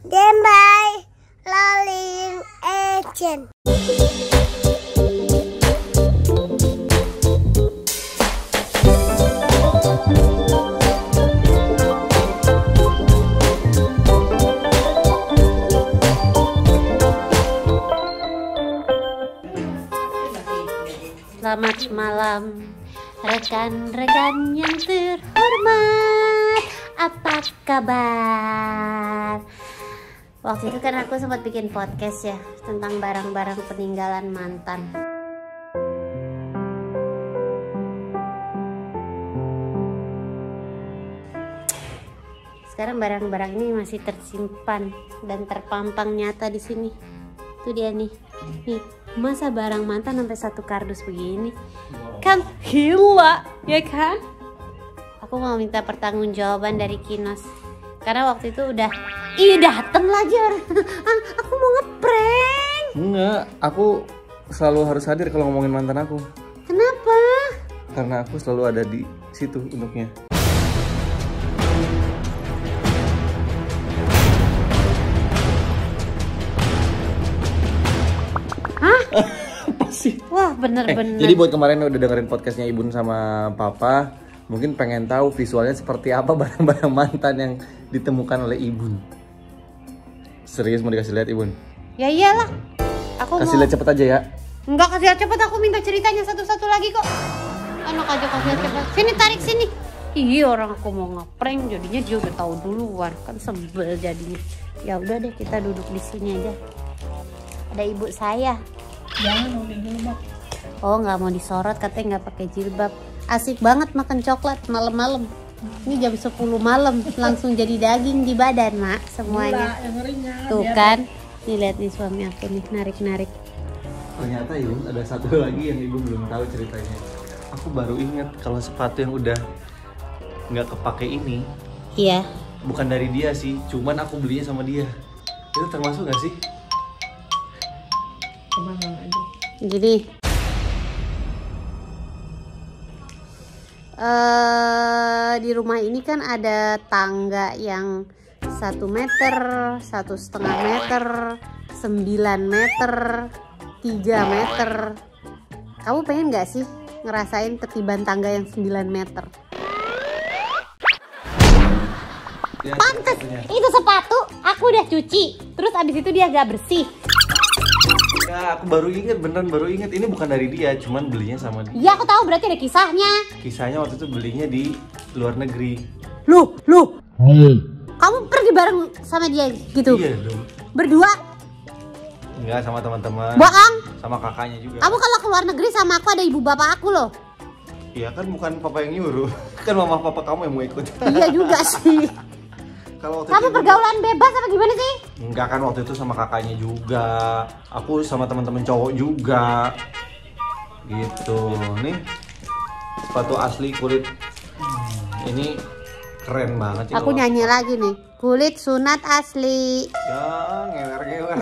Dembai Laling Agent. Selamat malam rekan-rekan yang terhormat, apa kabar? Waktu itu kan aku sempat bikin podcast ya tentang barang-barang peninggalan mantan. Sekarang barang-barang ini masih tersimpan dan terpampang nyata di sini. Itu dia nih. Nih, masa barang mantan sampai satu kardus begini? Kan gila, ya kan? Aku mau minta pertanggungjawaban dari Kinos. Karena waktu itu udah dateng lagi orang. Aku mau ngeprank. Enggak, aku selalu harus hadir kalau ngomongin mantan aku. Kenapa? Karena aku selalu ada di situ untuknya. Hah? Apa sih? Wah, bener-bener. Jadi buat kemarin udah dengerin podcastnya Ibun sama Papa, mungkin pengen tahu visualnya seperti apa barang-barang mantan yang ditemukan oleh Ibun. Serius mau dikasih lihat Ibun? Ya iyalah. Aku kasih mau... lihat cepet aja ya. Enggak kasih lihat cepet, aku minta ceritanya satu-satu lagi kok. Enak aja kasih lihat cepet. Sini, tarik sini. Iya, orang aku mau ngeprank jadinya dia udah tahu duluan. Kan sebel jadinya. Ya udah deh, kita duduk di sini aja. Ada ibu saya. Jangan mau jilbab. Oh, nggak mau disorot, katanya nggak pakai jilbab. Asik banget makan coklat malam-malam. Ini jam 10 malam langsung jadi daging di badan, Mak, semuanya. Tuh kan, nih lihat nih suami aku nih narik-narik. Ternyata Ibun ada satu lagi yang Ibu belum tahu ceritanya. Aku baru ingat kalau sepatu yang udah nggak kepake ini. Iya. Bukan dari dia sih, cuman aku belinya sama dia. Itu termasuk nggak sih? Jadi di rumah ini kan ada tangga yang 1 meter, 1,5 meter, 9 meter, 3 meter. Kamu pengen nggak sih ngerasain ketiban tangga yang 9 meter? Ya, Pantes, itu sepatu aku udah cuci, terus abis itu dia gak bersih. Ya, aku baru inget, beneran baru inget. Ini bukan dari dia, cuman belinya sama dia. Iya, aku tahu, berarti ada kisahnya. Kisahnya waktu itu belinya di luar negeri. Loh. Kamu pergi bareng sama dia gitu? Iya dong. Berdua? Enggak, sama teman-teman. Bohong? Sama kakaknya juga. Kamu kalau ke luar negeri sama aku ada ibu bapak aku loh. Iya kan, bukan papa yang nyuruh. Kan mama papa kamu yang mau ikut. Iya juga sih. Kalau Kamu pergaulan bebas apa gimana sih? Enggak kan, waktu itu sama kakaknya juga. Aku sama teman-teman cowok juga. Gitu. Nih sepatu asli kulit. Ini keren banget sih. Aku nyanyi lagi nih. Kulit sunat asli. Ya, ngeler-ngeler.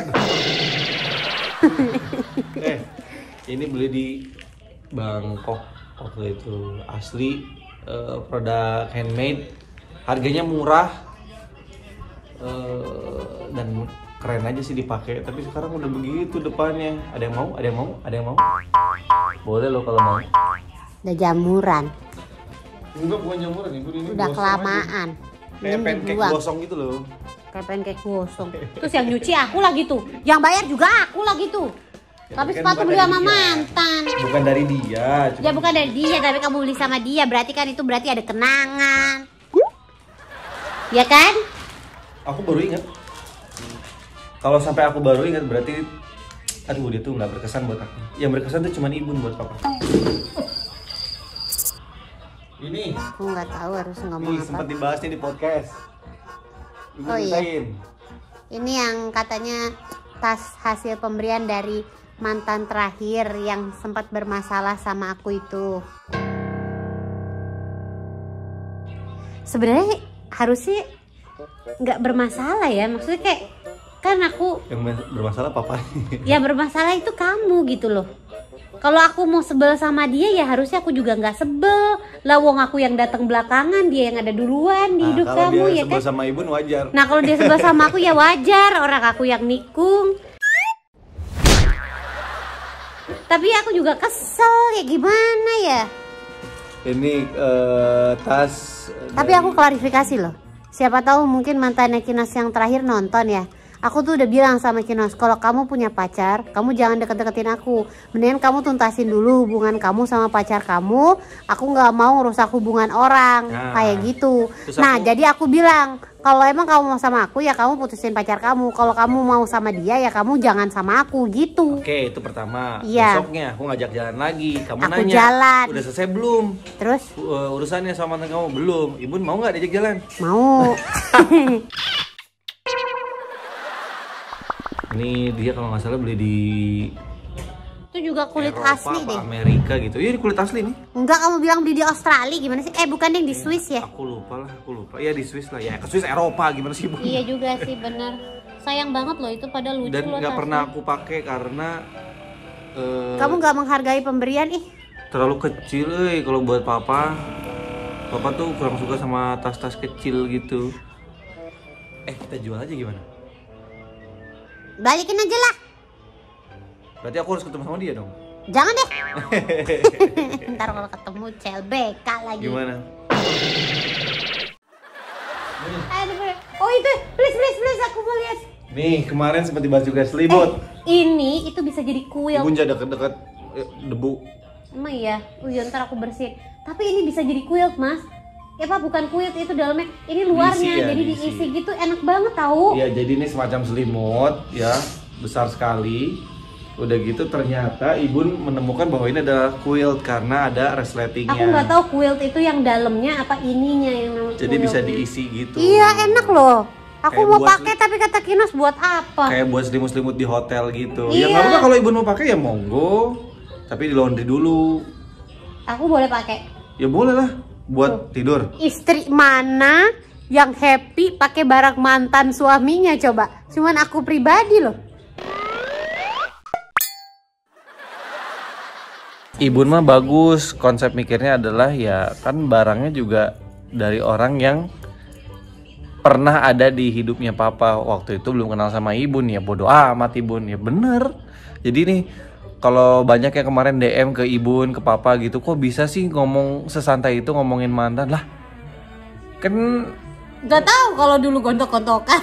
Ini beli di Bangkok waktu itu. Asli, produk handmade. Harganya murah. Dan keren aja sih dipakai, tapi sekarang udah begitu depannya. Ada yang mau? Ada yang mau? Ada yang mau? Boleh lo kalau mau. Udah jamuran. Enggak, bukan jamuran Ibu, ini Udah kelamaan. Kayak pancake gosong gitu loh. Kayak pancake gosong. Terus yang nyuci aku lagi tuh, yang bayar juga aku lagi tuh. Ya, tapi kan sepatu bukan beli dari sama dia. mantan. Bukan dari dia. Ya bukan dari dia, tapi kamu beli sama dia, berarti kan itu berarti ada kenangan. Ya kan? Aku baru ingat. Kalau sampai aku baru ingat berarti, aduh, dia tuh nggak berkesan buat aku. Yang berkesan tuh cuma Ibun buat papa. Ini. Aku nggak tahu harus ngomong Ini apa. sempat dibahas nih di podcast. Ibu Oh iya. ceritain. Ini yang katanya tas hasil pemberian dari mantan terakhir yang sempat bermasalah sama aku itu. Sebenarnya harusnya nggak bermasalah ya, maksudnya kayak kan aku Yang bermasalah papa. ya bermasalah itu kamu gitu loh. Kalau aku mau sebel sama dia ya harusnya aku juga nggak sebel. Lah wong aku yang datang belakangan, dia yang ada duluan di hidup kalau kamu dia ya sebel kan. sama Ibun wajar. Nah kalau dia sebel sama aku ya wajar, orang aku yang nikung. Tapi aku juga kesel ya gimana ya. Ini tas. Tapi aku klarifikasi loh. Siapa tahu mungkin mantannya Kinos yang terakhir nonton ya. Aku tuh udah bilang sama Kinos, kalau kamu punya pacar, kamu jangan deket-deketin aku. Mendingan kamu tuntasin dulu hubungan kamu sama pacar kamu. Aku nggak mau rusak hubungan orang, kayak gitu. Nah, jadi aku bilang, kalau emang kamu mau sama aku ya kamu putusin pacar kamu. Kalau kamu mau sama dia ya kamu jangan sama aku gitu. Oke, itu pertama. Iya. Besoknya aku ngajak jalan lagi. Kamu Aku nanya, jalan. udah selesai belum? Terus? Urusannya sama mantan kamu belum? Ibun mau nggak diajak jalan? Mau. Ini dia kalau nggak salah beli di Itu juga kulit Eropa, asli deh. Amerika gitu. Iya, ini kulit asli nih. Enggak, kamu bilang beli di Australia gimana sih? Bukan yang di Swiss ya? Aku lupa. Iya di Swiss lah. Ya ke Swiss Eropa gimana sih, Bu? Iya juga sih, bener. Sayang banget loh itu, pada lucu Dan loh nggak tasnya. pernah aku pakai karena Kamu nggak menghargai pemberian ih. terlalu kecil, kalau buat papa. Papa tuh kurang suka sama tas-tas kecil gitu. Kita jual aja gimana? Balikin aja lah. Berarti aku harus ketemu sama dia dong. Jangan deh. Ntar kalau ketemu CLBK lagi. Gimana? Oh itu, please aku mau lihat. Nih, kemarin sempat dibahas juga selimut. Ini itu bisa jadi kuil. Ibun jangan deket-deket debu. Emang iya? Iya ntar aku bersihin. Tapi ini bisa jadi quilt mas. Ya pak, bukan quilt itu dalamnya. Ini luarnya, Diisi ya, jadi diisi. diisi gitu, enak banget tahu. Iya, jadi ini semacam selimut ya, besar sekali. Udah gitu ternyata Ibun menemukan bahwa ini adalah quilt karena ada resletingnya. Aku nggak tahu quilt itu yang dalamnya apa ininya yang namanya. Jadi bisa diisi gitu. Iya enak loh. Aku Kayak mau buat pakai tapi kata Kinos buat apa? Kayak buat selimut-selimut di hotel gitu. Iya. Ya nggak apa-apa kalau Ibun mau pakai ya monggo. Tapi di laundry dulu. Aku boleh pakai. Ya boleh lah buat tidur. Istri mana yang happy pakai barang mantan suaminya coba? Cuman aku pribadi loh. Ibun mah bagus, konsep mikirnya adalah ya kan barangnya juga dari orang yang pernah ada di hidupnya papa. Waktu itu belum kenal sama Ibun, ya bodo amat Ibun, ya bener. Jadi nih kalau banyak yang kemarin DM ke Ibun, ke papa gitu, kok bisa sih ngomong sesantai itu ngomongin mantan lah? Kan Gak tahu kalau dulu gontok-gontokan.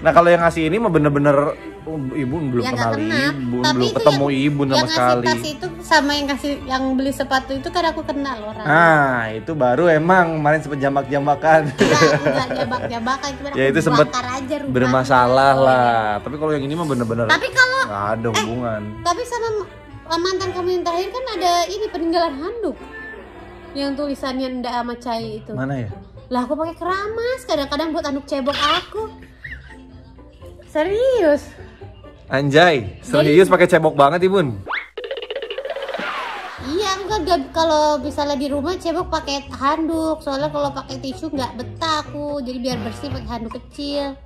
nah kalau yang ngasih ini mah bener-bener Ibun belum Ya, kenal nggak kenal. Ibun, Tapi belum itu ketemu yang- Ibun sama yang ngasih sekali. tas itu sama yang kasih yang beli sepatu itu kan aku kenal orang. Nah itu baru emang kemarin sempet jambak-jambakan. Enggak jabak-jabakan, cuma Ya aku itu sempet bakar aja rumahnya. bermasalah lah. Tapi kalau yang ini mah bener-bener Tapi kalau nggak ada hubungan. tapi sama mantan kamu yang terakhir kan ada ini peninggalan handuk. Yang tulisannya ndak sama cai itu. Mana ya? Lah aku pakai keramas, kadang-kadang buat anduk cebok aku. Serius. Anjay, serius pakai cebok banget Ibun. Iya, enggak kalau misalnya di rumah cebok pakai handuk. Soalnya kalau pakai tisu nggak betah aku. Jadi biar bersih pakai handuk kecil.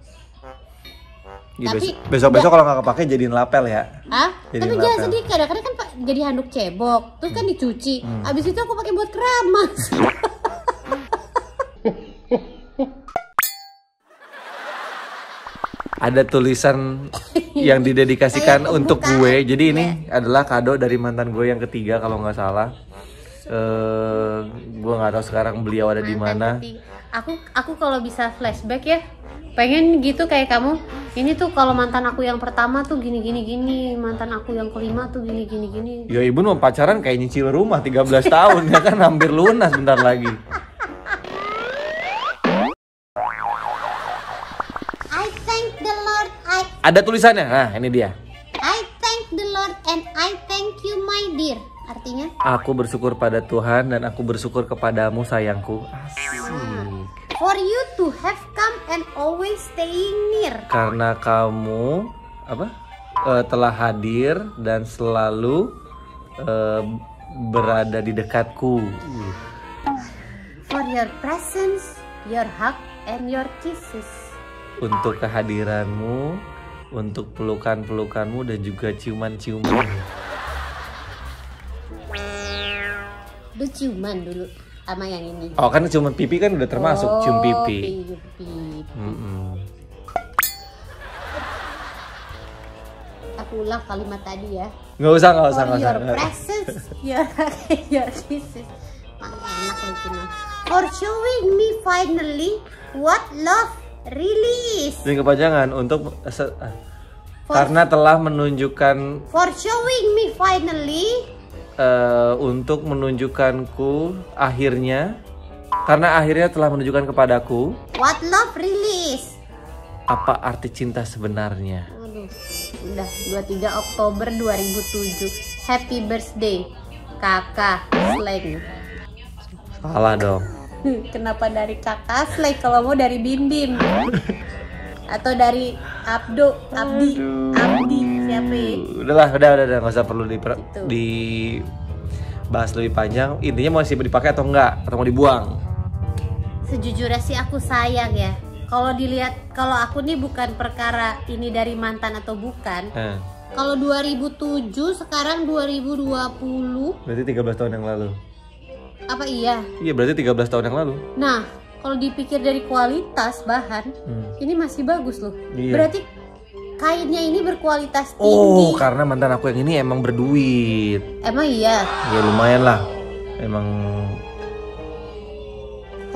Ya, Tapi besok-besok kalau nggak kepake jadiin lapel ya. Ah, Jadi tapi jangan lapel. sedih, kadang-kadang kan jadi handuk cebok, terus kan dicuci. Abis itu aku pakai buat keramas. Ada tulisan yang didedikasikan untuk gue. Jadi ini adalah kado dari mantan gue yang ketiga kalau nggak salah. Gue nggak tahu sekarang beliau ada di mana. Aku kalau bisa flashback ya, pengen gitu kayak kamu. Ini tuh kalau mantan aku yang pertama tuh gini, mantan aku yang kelima tuh gini. Ya Ibu mau pacaran kayak nyicil rumah 13 tahun ya kan, hampir lunas bentar lagi. I thank the Lord, Ada tulisannya. Nah, ini dia. I thank the Lord and I thank you my dear. Artinya? Aku bersyukur pada Tuhan dan aku bersyukur kepadamu sayangku. Asik. For you to have come and always staying near. Karena kamu telah hadir dan selalu berada di dekatku. For your presence, your hug, and your kisses. Untuk kehadiranmu, untuk pelukan-pelukanmu dan juga ciuman-ciuman. Lu ciuman dulu sama yang ini. Oh kan ciuman pipi kan udah termasuk cium pipi. Pipi. Mm-mm. Aku ulang kalimat tadi ya. Nggak usah. For your presence, your kisses. Enak lagi nah. For showing me finally what love really is. Jadi kepanjangan untuk karena telah menunjukkan. For showing me finally. Untuk menunjukkanku akhirnya, karena akhirnya telah menunjukkan kepadaku What love really is. apa arti cinta sebenarnya. Aduh, udah 23 Oktober 2007. Happy birthday, kakak Sleng. Salah dong. Kenapa dari kakak Sleng kalau mau dari Bim Bim? Atau dari Abdi, siapa ya? Udah nggak usah perlu dibahas lebih panjang. Intinya mau dipakai atau enggak, atau mau dibuang? Sejujurnya sih aku sayang ya. Kalau dilihat, kalau aku nih bukan perkara ini dari mantan atau bukan. Kalau 2007 sekarang 2020. Berarti 13 tahun yang lalu. Apa iya? Iya berarti 13 tahun yang lalu. Nah, kalau dipikir dari kualitas bahan, ini masih bagus loh. Iya. Berarti kainnya ini berkualitas tinggi. Oh, karena mantan aku yang ini emang berduit. Emang iya? Ya lumayan lah. Emang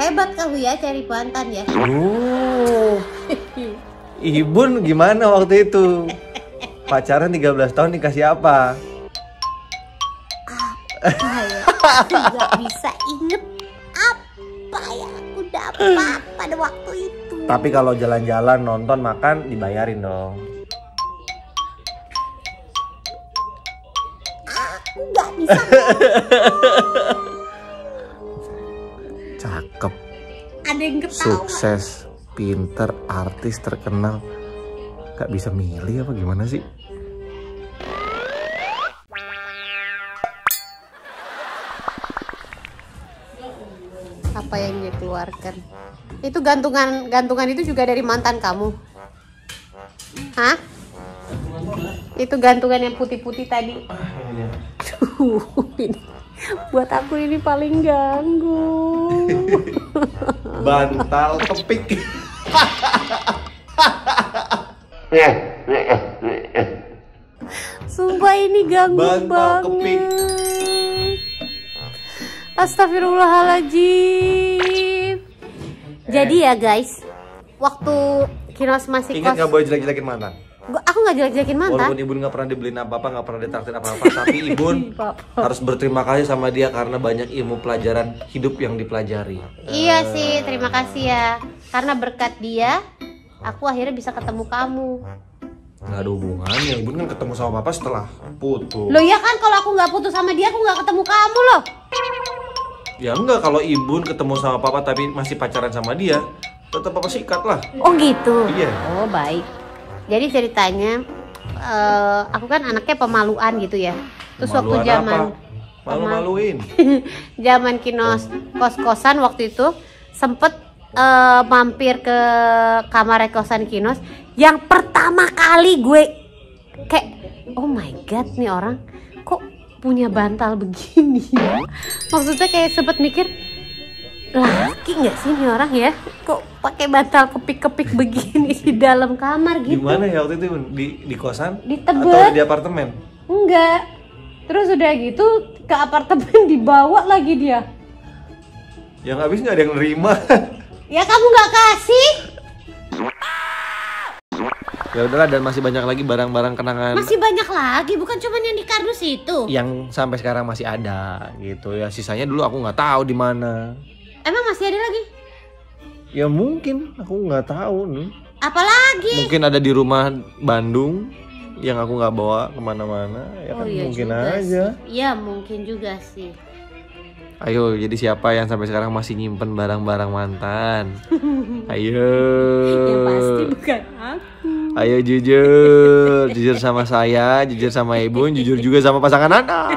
Hebat kamu ya cari mantan ya. Ibun gimana waktu itu? Pacaran 13 tahun dikasih apa? Nggak bisa inget apa yang aku dapat pada waktu itu. Tapi kalau jalan-jalan, nonton, makan dibayarin dong. Aku nggak bisa. Cakep, Ada yang ketawa. sukses, pinter, artis terkenal. Gak bisa milih apa gimana sih? Apa yang dia keluarkan? Itu gantungan itu juga dari mantan kamu? Hah? Itu gantungan yang putih-putih tadi. Duh, ini buat aku ini paling ganggu. Bantal kepik. Sumpah ini ganggu Bantal kepik. banget. Astagfirullahaladzim. Jadi ya guys, waktu Kinos masih Ingat kos, gak boleh jelek-jelekin mantan. aku nggak jelek-jelekin mantan. Walaupun Ibun gak pernah dibeliin apa-apa, gak pernah ditraktir apa-apa, tapi Ibun harus berterima kasih sama dia karena banyak ilmu pelajaran hidup yang dipelajari. Iya sih, terima kasih ya. Karena berkat dia, aku akhirnya bisa ketemu kamu. Gak ada hubungannya, Ibun kan ketemu sama papa setelah putus. Loh ya kan, kalau aku nggak putus sama dia, aku nggak ketemu kamu loh. Ya enggak, kalau Ibun ketemu sama papa tapi masih pacaran sama dia, tetap papa sikat lah. Oh gitu. Iya. Oh baik. Jadi ceritanya, aku kan anaknya pemaluan gitu ya. Terus waktu Maluan zaman apa? Malu-maluin. zaman Kinos kos-kosan waktu itu sempet mampir ke kamar kosan Kinos. Yang pertama kali gue kayak, oh my god, nih orang kok punya bantal begini ya? Maksudnya kayak sempet mikir, laki nggak sih nih orang ya? Kok pakai bantal kepik-kepik begini di dalam kamar gitu? Gimana ya waktu itu Ibun? Di kosan? Di Tebet. Atau di apartemen? Enggak. Terus udah gitu ke apartemen dibawa lagi dia. Yang habis nggak ada yang nerima. Ya kamu nggak kasih? Ya udahlah, dan masih banyak lagi barang-barang kenangan Masih banyak lagi, bukan cuma yang di kardus itu. yang sampai sekarang masih ada gitu ya. Sisanya dulu aku nggak tahu di mana. Emang masih ada lagi? Ya mungkin aku nggak tahu nih. Apalagi? Mungkin ada di rumah Bandung yang aku nggak bawa kemana-mana. Ya kan iya mungkin juga aja. sih. Iya mungkin juga sih. Ayo, jadi siapa yang sampai sekarang masih nyimpen barang-barang mantan? Ayo. Yang pasti bukan aku. Ayo jujur sama saya, jujur sama Ibun, jujur juga sama pasangan Anda.